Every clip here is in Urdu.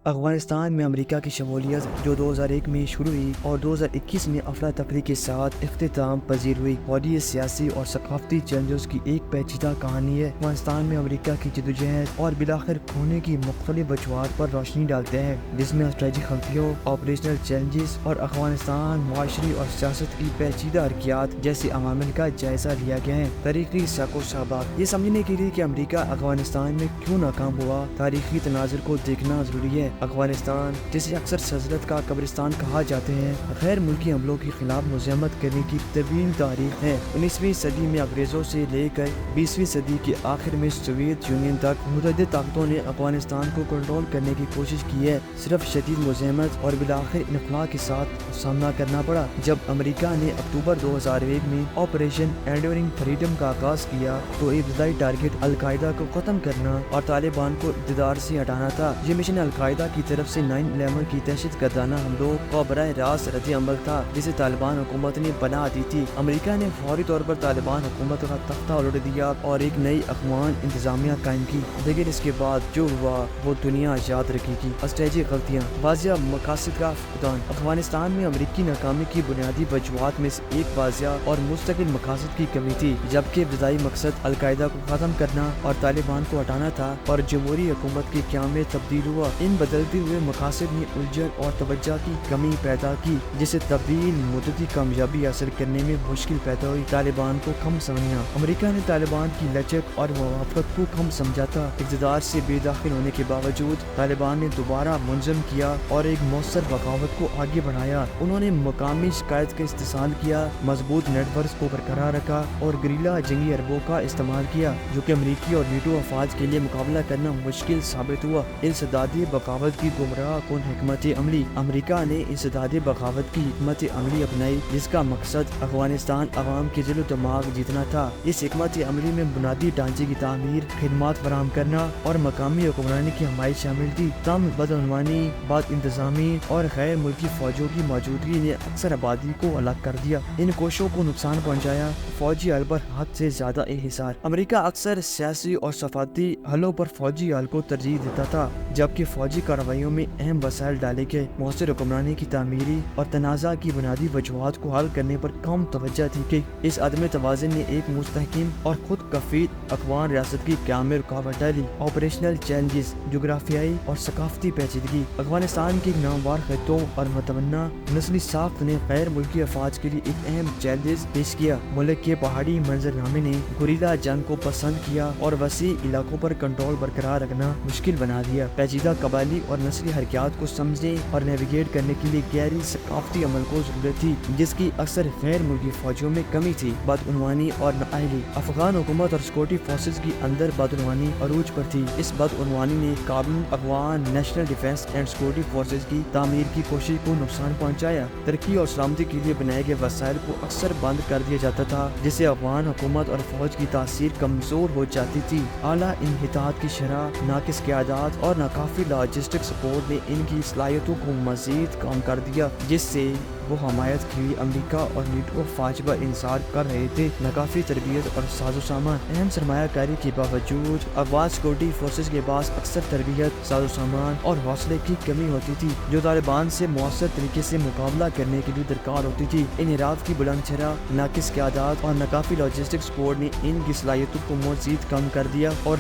افغانستان میں امریکہ کی شمولیت جو 2001 میں شروع ہوئی اور 2021 میں افراتفری کے ساتھ اختتام پذیر ہوئی، فوجی، سیاسی اور ثقافتی چیلنجز کی ایک پیچیدہ کہانی ہے۔ افغانستان میں امریکہ کی جدوجہد اور بالآخر کھونے کی مختلف وجوہات پر روشنی ڈالتے ہیں، جس میں اسٹریٹجک خلفیوں، آپریشنل چیلنجز اور افغانستان معاشری اور سیاست کی پیچیدہ حرکیات جیسے عوامل کا جائزہ لیا گیا ہے۔ تاریخی ساق و سباق یہ سمجھنے کے لیے کہ امریکہ افغانستان میں کیوں ناکام ہوا، تاریخی تناظر کو دیکھنا ضروری ہے۔ افغانستان، جسے اکثر سلطنت کا قبرستان کہا جاتے ہیں، غیر ملکی حملوں کے خلاف مزاحمت کرنے کی طویل تاریخ ہے۔ 19ویں صدی میں انگریزوں سے لے کر 20ویں صدی کے آخر میں سوویت یونین تک متعدد طاقتوں نے افغانستان کو کنٹرول کرنے کی کوشش کی ہے۔ صرف شدید مزاحمت اور بالآخر انخلا کے ساتھ سامنا کرنا پڑا۔ جب امریکہ نے اکتوبر 2001 میں آپریشن انڈیورنگ فریڈم کا آغاز کیا تو ابتدائی ٹارگٹ القاعدہ کو ختم کرنا اور طالبان کو اقتدار سے ہٹانا تھا۔ یہ مشن القاعدہ کی طرف سے 9/11 کی دہشت گردانہ حملوں کا براہ راست رد عمل تھا، جسے طالبان حکومت نے بنا دی تھی۔ امریکہ نے فوری طور پر طالبان حکومت کا تختہ الٹ دیا اور ایک نئی افغان انتظامیہ قائم کی، لیکن اس کے بعد جو ہوا وہ دنیا یاد رکھے گی۔ اسٹریٹجک غلطیاں، واضح مقاصد کا فقدان۔ افغانستان میں امریکی ناکامی کی بنیادی وجوہات میں سے ایک واضح اور مستقل مقاصد کی کمی تھی۔ جبکہ ابتدائی مقصد القاعدہ کو ختم کرنا اور طالبان کو ہٹانا تھا اور جمہوری حکومت کے قیام میں تبدیل ہوا، ان بدلتے ہوئے مقاصد نے الجھن اور توجہ کی کمی پیدا کی، جسے طویل مدتی کامیابی حاصل کرنے میں مشکل پیدا ہوئی۔ طالبان کو کم سمجھنا، امریکہ نے طالبان کی لچک اور موافقت کو کم سمجھا تھا۔ اقتدار سے بے دخل ہونے کے باوجود طالبان نے دوبارہ منظم کیا اور ایک مؤثر بغاوت کو آگے بڑھایا۔ انہوں نے مقامی شکایت کا استحصال کیا، مضبوط نیٹ ورکس کو برقرار رکھا اور گریلا جنگی حربوں کا استعمال کیا، جو کہ امریکی اور نیٹو افواج کے لیے مقابلہ کرنا مشکل ثابت ہوا۔ انسدادی بغاوت کی گمراہ کن حکمت عملی، امریکہ نے انسدادی بغاوت کی حکمت عملی اپنائی، جس کا مقصد افغانستان عوام کے دل و دماغ جیتنا تھا۔ اس حکمت عملی میں بنیادی ڈھانچے کی تعمیر، خدمات فراہم کرنا اور مقامی حکمرانی کی حمایت شامل تھی۔ تم بدعنوانی، بد انتظامی اور غیر ملکی فوجوں کی موجودگی نے اکثر آبادی کو الگ کر دیا، ان کوششوں کو نقصان پہنچایا۔ فوجی حل پر حد سے زیادہ انحصار، امریکہ اکثر سیاسی اور صفاقتی حلوں پر فوجی حل کو ترجیح دیتا تھا، جبکہ فوجی کارروائیوں میں اہم وسائل ڈالے گئے۔ مؤثر حکمرانی کی تعمیری اور تنازع کی بنیادی وجوہات کو حل کرنے پر کم توجہ دی گئی۔ اس عدم توازن نے ایک مستحکم اور خود کفیل افغان ریاست کی قیام میں رکاوٹ ڈالی۔ آپریشنل چیلنجز، جغرافیائی اور ثقافتی پیچیدگی، افغانستان کے ناموار خطوں اور متنوع نسلی ساخت نے غیر ملکی افواج کے لیے ایک اہم چیلنج پیش کیا۔ ملک کے پہاڑی منظرنامے نے گوریلا جنگ کو پسند کیا اور وسیع علاقوں پر کنٹرول برقرار رکھنا مشکل بنا دیا۔ پیچیدہ قبائلی اور نسلی حرکات کو سمجھنے اور نیویگیٹ کرنے کے لیے گہری ثقافتی عمل کو ضرورت تھی، جس کی اکثر غیر ملکی فوجوں میں کمی تھی۔ بدعنوانی اور نااہلی، افغان حکومت اور سیکورٹی فورسز کی اندر بدعنوانی عروج پر تھی۔ اس بدعنوانی نے قابل Afghan national defence and security forces کی تعمیر کی کوشش کو نقصان پہنچایا۔ ترقی اور سلامتی کے لیے بنائے گئے وسائل کو اکثر بند کر دیا جاتا تھا، جس سے افغان حکومت اور فوج کی تاثیر کمزور ہو جاتی تھی۔ اعلیٰ انحطاط کی شرح، ناقص قیادت اور ناکافی لاجسٹک سپورٹ نے ان کی صلاحیتوں کو مزید کم کر دیا، جس سے وہ حمایت کے لیے امریکہ اور نیٹو افواج پر انحصار کر رہے تھے۔ ناکافی تربیت اور ساز و سامان، اہم سرمایہ کاری کے باوجود افغان سیکورٹی فورسز کے پاس اکثر تربیت، ساز و سامان اور حوصلے کی کمی ہوتی تھی، جو طالبان سے مؤثر طریقے سے مقابلہ کرنے کے لیے درکار ہوتی تھی۔ انحراف کی بلند شرح، ناقص قیادت اور ناکافی لاجسٹک سپورٹ نے ان کی صلاحیتوں کو مزید کم کر دیا اور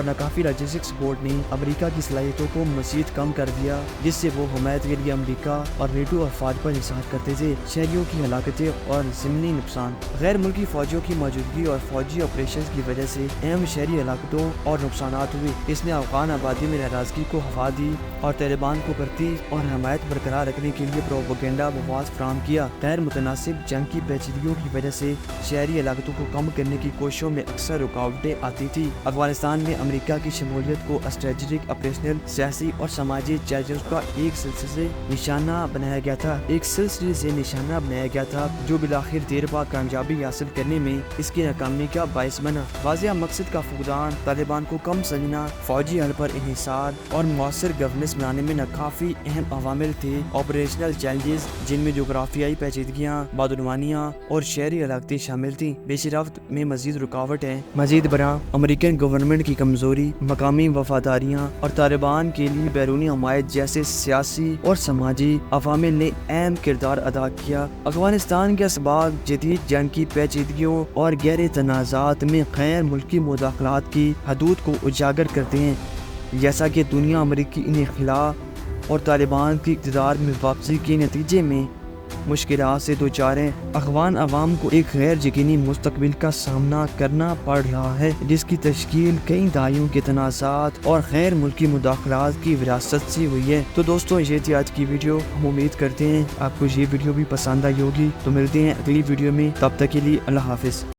ناکافی لاجسٹک سپورٹ نے امریکہ کی صلاحیتوں کو مزید کم کر دیا، جس سے وہ حمایت کے لیے امریکہ اور نیٹو افواج پر انحصار کرتے تھے۔ شہریوں کی ہلاکتیں اور ضمنی نقصان، غیر ملکی فوجوں کی موجودگی اور فوجی آپریشنز کی وجہ سے اہم شہری ہلاکتوں اور نقصانات ہوئے۔ اس نے افغان آبادی میں ناراضگی کو ہوا دی اور طالبان کو بھرتی اور حمایت برقرار رکھنے کے لیے پروپیگنڈا مواد فراہم کیا۔ غیر متناسب جنگ کی پیچیدگیوں کی وجہ سے شہری ہلاکتوں کو کم کرنے کی کوششوں میں اکثر رکاوٹیں آتی تھیں۔ افغانستان میں امریکہ کی شمولیت کو اسٹریٹجک، آپریشنل، سیاسی اور سماجی چیلنجز کا ایک سلسلہ نشانہ بنایا گیا تھا۔ ایک سلسلہ اسرائیل سے نشانہ بنایا گیا تھا، جو بالآخر دیر بعد کامیابی حاصل کرنے میں اس کی ناکامی کا باعث بنا۔ واضح مقصد کا فقدان، طالبان کو کم سننا، فوجی حل پر انحصار اور مؤثر گورننس بنانے میں ناکافی اہم عوامل تھے۔ آپریشنل چیلنجز، جن میں جغرافیائی پیچیدگیاں، بدعنوانیاں اور شہری علاقے شامل تھیں، پیش رفت میں مزید رکاوٹ ہے۔ مزید برآں، امریکن گورنمنٹ کی کمزوری، مقامی وفاداریاں اور طالبان کے لیے بیرونی حمایت جیسے سیاسی اور سماجی عوامل نے اہم کردار ادا کیا۔ افغانستان کے اسباب جدید جنگ کی پیچیدگیوں اور گہرے تنازعات میں غیر ملکی مداخلات کی حدود کو اجاگر کرتے ہیں، جیسا کہ دنیا امریکی انخلاء اور طالبان کی اقتدار میں واپسی کے نتیجے میں مشکلات سے دوچار ہیں۔ افغان عوام کو ایک غیر یقینی مستقبل کا سامنا کرنا پڑ رہا ہے، جس کی تشکیل کئی دہائیوں کے تنازعات اور غیر ملکی مداخلات کی وراثت سے ہوئی ہے۔ تو دوستوں، یہ تھی آج کی ویڈیو۔ ہم امید کرتے ہیں آپ کو یہ ویڈیو بھی پسند آئی ہوگی۔ تو ملتے ہیں اگلی ویڈیو میں، تب تک کے لیے اللہ حافظ۔